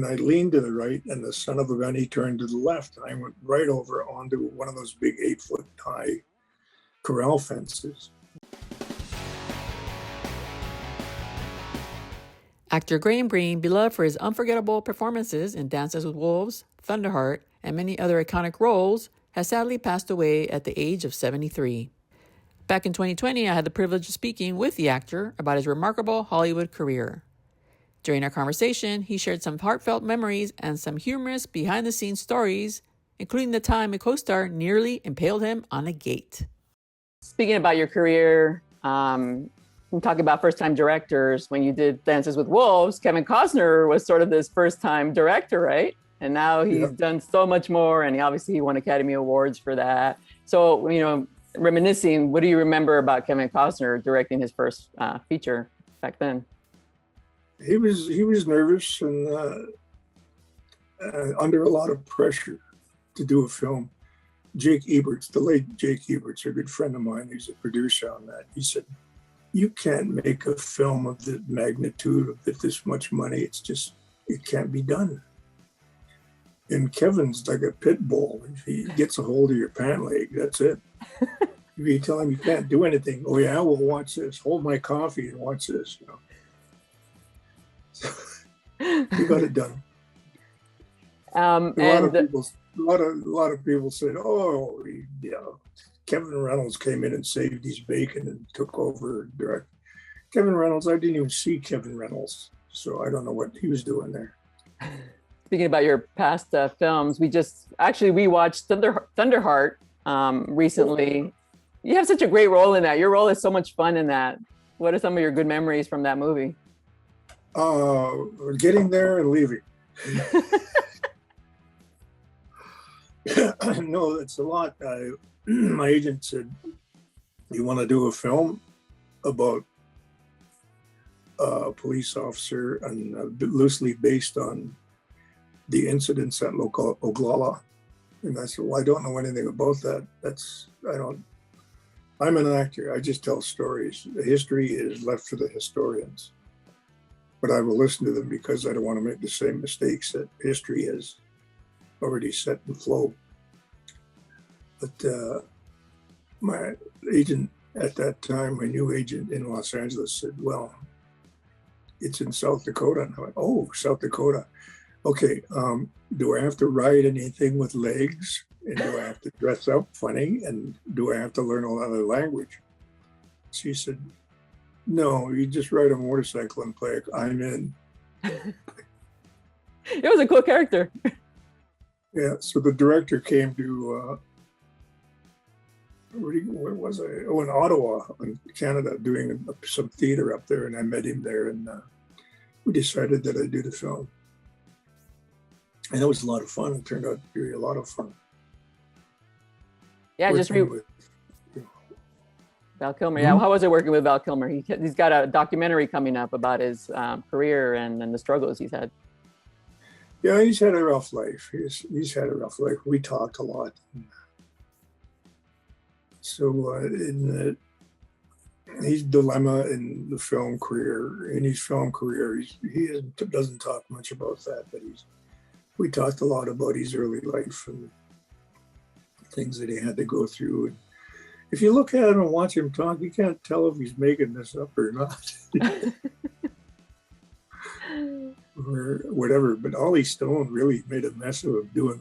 And I leaned to the right, and the son of a gun, he turned to the left, and I went right over onto one of those big 8-foot high corral fences. Actor Graham Greene, beloved for his unforgettable performances in Dances with Wolves, Thunderheart, and many other iconic roles, has sadly passed away at the age of 73. Back in 2020, I had the privilege of speaking with the actor about his remarkable Hollywood career. During our conversation, he shared some heartfelt memories and some humorous behind-the-scenes stories, including the time a co-star nearly impaled him on a gate. Speaking about your career, I'm talking about first-time directors. When you did Dances with Wolves, Kevin Costner was sort of this first-time director, right? And now he's done so much more, and he won Academy Awards for that. So, reminiscing, what do you remember about Kevin Costner directing his first feature back then? He was nervous and under a lot of pressure to do a film. Jake Eberts, the late Jake Eberts, a good friend of mine, he's a producer on that. He said, "You can't make a film of the magnitude of this much money. It can't be done." And Kevin's like a pit bull. If he gets a hold of your pant leg, that's it. If you tell him you can't do anything, "Oh yeah, well watch this. Hold my coffee and watch this." So he got it done. A lot of people said, "Oh, Kevin Reynolds came in and saved his bacon and took over direct." Kevin Reynolds, I didn't even see Kevin Reynolds, so I don't know what he was doing there. Speaking about your past films, we watched Thunderheart recently. You have such a great role in that. Your role is so much fun in that. What are some of your good memories from that movie? Getting there and leaving. No, it's a lot. My agent said, "You want to do a film about a police officer and loosely based on the incidents at Oglala?" And I said, "Well, I don't know anything about that. I'm an actor. I just tell stories. The history is left for the historians. But I will listen to them because I don't want to make the same mistakes that history has already set in flow." But my agent at that time, my new agent in Los Angeles, said, "Well, it's in South Dakota." And I went, "Oh, South Dakota. Okay, do I have to ride anything with legs? And do I have to dress up funny? And do I have to learn another language?" She said, "No, you just ride a motorcycle and play I'm in." It was a cool character. Yeah, so the director came to, where was I? Oh, in Ottawa, in Canada, doing some theater up there, and I met him there, and we decided that I'd do the film. And it was a lot of fun. It turned out to be a lot of fun. Yeah, Val Kilmer. Yeah, how was it working with Val Kilmer? He's got a documentary coming up about his career and the struggles he's had. Yeah, he's had a rough life. He's had a rough life. We talked a lot. So his dilemma in the film career, he doesn't talk much about that, but we talked a lot about his early life and things that he had to go through. And if you look at him and watch him talk, you can't tell if he's making this up or not. Or whatever. But Ollie Stone really made a mess of him doing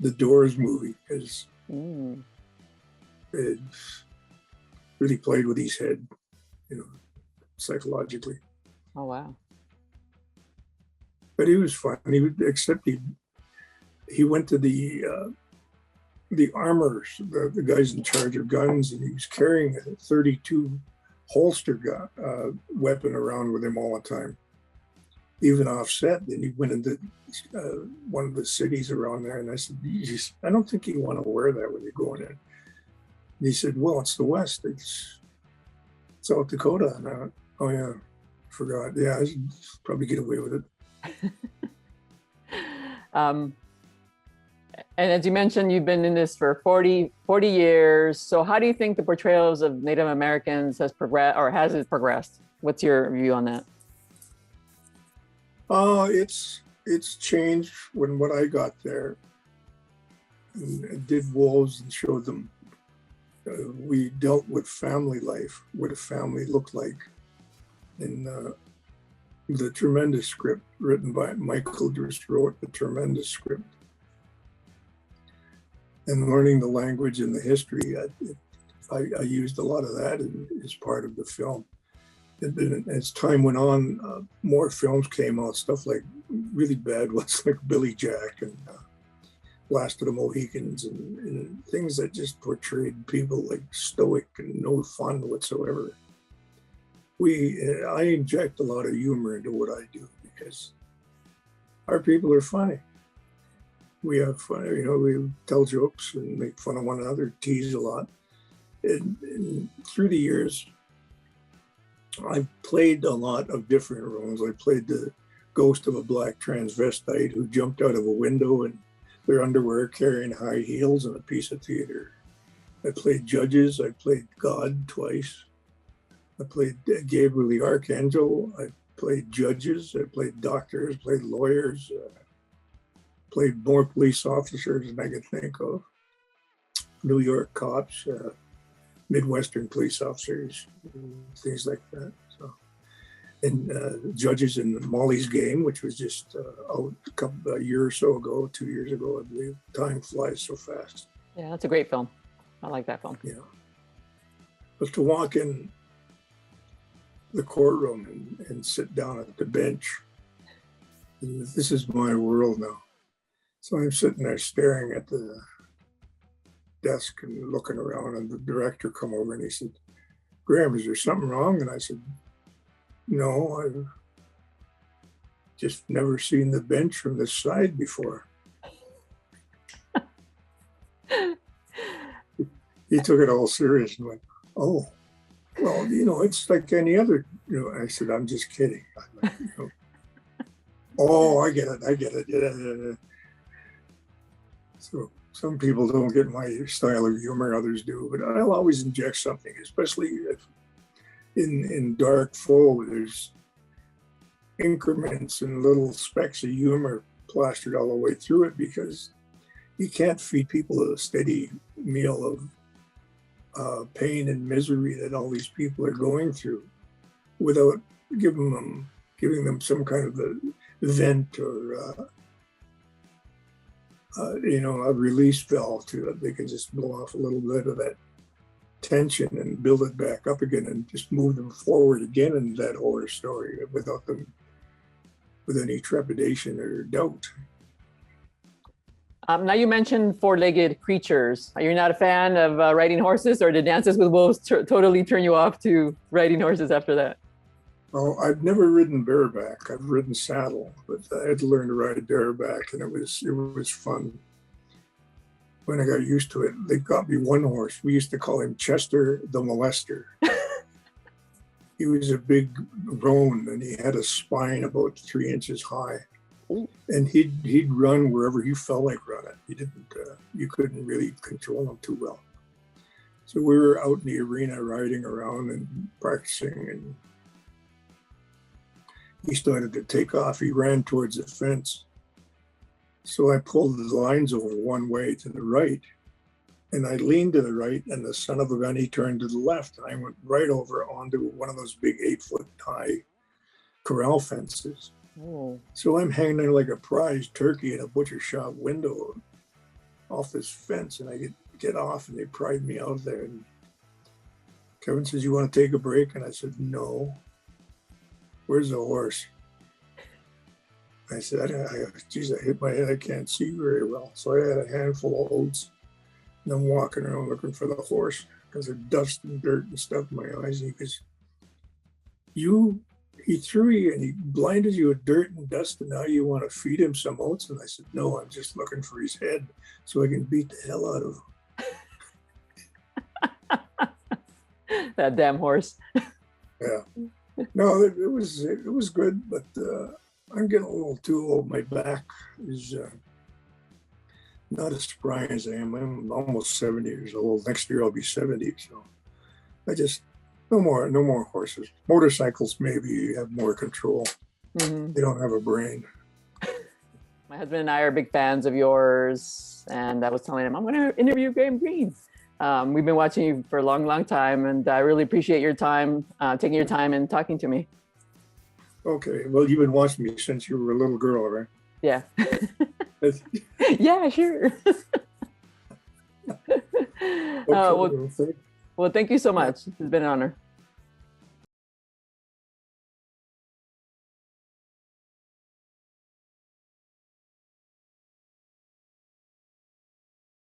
the Doors movie, because it really played with his head, psychologically. Oh wow. But he was fun. He went to the armors, the guys in charge of guns, and he was carrying a 32 holster weapon around with him all the time, even offset. Then he went into one of the cities around there, and I said, "I don't think you want to wear that when you're going in." And he said, "Well, it's the West. It's South Dakota." And I went, "Oh yeah, forgot. Yeah, I should probably get away with it." And as you mentioned, you've been in this for 40 years. So how do you think the portrayals of Native Americans has it progressed? What's your view on that? It's changed when I got there and did wolves and showed them. We dealt with family life, what a family looked like, in the tremendous script written by Michael. Just wrote the tremendous script, and learning the language and the history. I used a lot of that as part of the film. And as time went on, more films came out, stuff like really bad ones like Billy Jack and Last of the Mohicans, and things that just portrayed people like stoic and no fun whatsoever. I inject a lot of humor into what I do because our people are funny. We have fun, we tell jokes and make fun of one another, tease a lot. And through the years, I've played a lot of different roles. I played the ghost of a black transvestite who jumped out of a window in their underwear carrying high heels in a piece of theater. I played judges. I played God twice. I played Gabriel the Archangel. I played judges. I played doctors, played lawyers, played more police officers than I could think of. New York cops, Midwestern police officers, things like that. So, and judges in Molly's Game, which was just out a year or so ago, 2 years ago, I believe. Time flies so fast. Yeah, that's a great film. I like that film. Yeah. But to walk in the courtroom and sit down at the bench, and this is my world now. So I'm sitting there staring at the desk and looking around, and the director come over and he said, "Graham, is there something wrong?" And I said, "No, I've just never seen the bench from this side before." He took it all serious and went, "Oh, well, it's like any other." I said, "I'm just kidding." I'm like, "Oh, I get it. Yeah. So some people don't get my style of humor, others do, but I'll always inject something, especially if in Dark Foe, there's increments and little specks of humor plastered all the way through it, because you can't feed people a steady meal of pain and misery that all these people are going through without giving them some kind of a vent or a release valve to it. They can just blow off a little bit of that tension and build it back up again and just move them forward again in that horror story without them with any trepidation or doubt." Now you mentioned four-legged creatures. Are you not a fan of riding horses, or did Dances with Wolves totally turn you off to riding horses after that? Well, I've never ridden bareback. I've ridden saddle, but I had to learn to ride bareback, and it was fun. When I got used to it, they got me one horse. We used to call him Chester the Molester. He was a big roan, and he had a spine about 3 inches high. And he'd run wherever he felt like running. He didn't. You couldn't really control him too well. So we were out in the arena riding around and practicing, and he started to take off. He ran towards the fence. So I pulled the lines over one way to the right, and I leaned to the right, and the son of a gun, he turned to the left, and I went right over onto one of those big 8-foot high corral fences. Oh. So I'm hanging there like a prize turkey in a butcher shop window off this fence, and I get off, and they pried me out there. And Kevin says, "You want to take a break?" And I said, "No." "Where's the horse?" I said, "Geez, I hit my head. I can't see very well." So I had a handful of oats, and I'm walking around looking for the horse because of dust and dirt and stuff in my eyes. And he goes, he threw you and he blinded you with dirt and dust, and now you want to feed him some oats?" And I said, "No, I'm just looking for his head so I can beat the hell out of him." That damn horse. Yeah. No, it was good, but I'm getting a little too old. My back is not as spry as I am. I'm almost 70 years old. Next year I'll be 70. So I just, no more horses. Motorcycles, maybe you have more control. Mm-hmm. They don't have a brain. My husband and I are big fans of yours, and I was telling him I'm going to interview Graham Greene. We've been watching you for a long, long time, and I really appreciate your time, taking your time and talking to me. Okay. Well, you've been watching me since you were a little girl, right? Yeah. Yeah, sure. Okay. Well, thank you so much. It's been an honor.